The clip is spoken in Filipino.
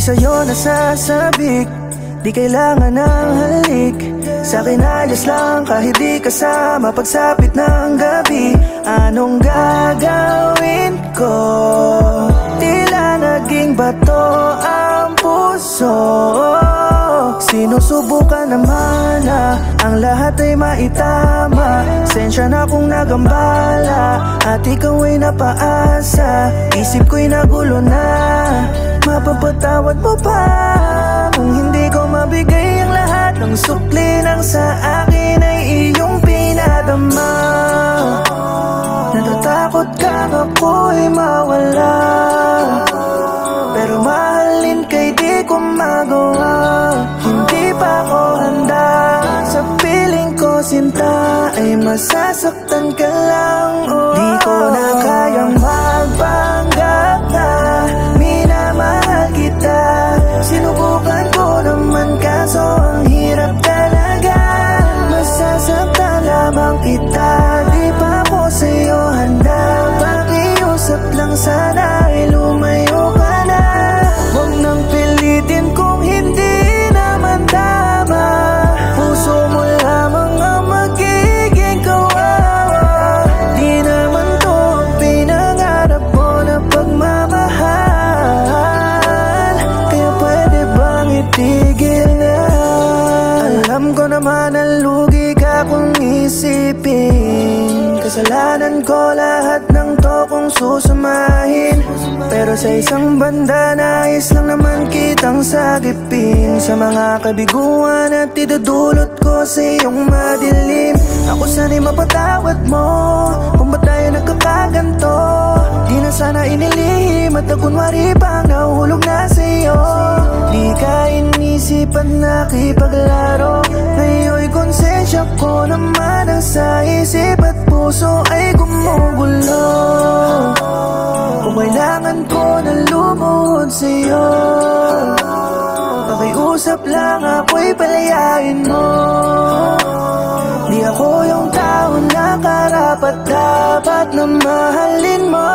sa'yo nasasabik, di kailangan ng halik. Sa'kin ayos lang kahit di kasama pagsapit ng gabi. Anong gagawin ko? Tila naging bato ang puso. Sinusubukan naman na ang lahat ay maitama. Sensya na kung nagambala at ikaw ay napaasa. Isip ko'y nagulo na, mapapatawad mo pa kung hindi ko mabigay ang lahat ng sukli nang sa akin ay iyong pinadama. Natatakot kang ako'y mawala, pero mahalin kay di ko magawa. Hindi pa ako handa sa piling ko, sinta, ay masasaktan ka lang. Di ko na kayang magpanggap na minamahal kita. Sinubukan ko naman kaso ang hirap talaga. Masasaktan lamang kita, di pa ako sa'yo handa. Pakiusap lang sana ay lumayo ka na. Huwag nang pilitin kung hindi naman tama. Puso mo lamang ang magiging kawawa. Di naman to ang pinangarap ko na pagmamahal. Kaya pwede bang itigil na? Alam ko naman na lugi ka kung isipin. Kasalanan ko lahat ng to kung susamahin. Pero sa isang banda, nais lang naman kitang sagipin. Sa mga kabiguan at idudulot ko sa iyong madilim. Ako sana'y mapatawad mo kung ba't tayo nagkakaganto. Di na sana inilihim at nakunwari pang nahuhulog na sa'yo. Di ka inisipan nakipaglaro. Ngayon'y konsensya ko naman ang sa isip at puso ay gumugulo. Kung kailangan ko na lumuhod sa'yo, pakiusap lang ako'y palayain mo. Di ako yung tao na karapat-dapat na mahalin mo.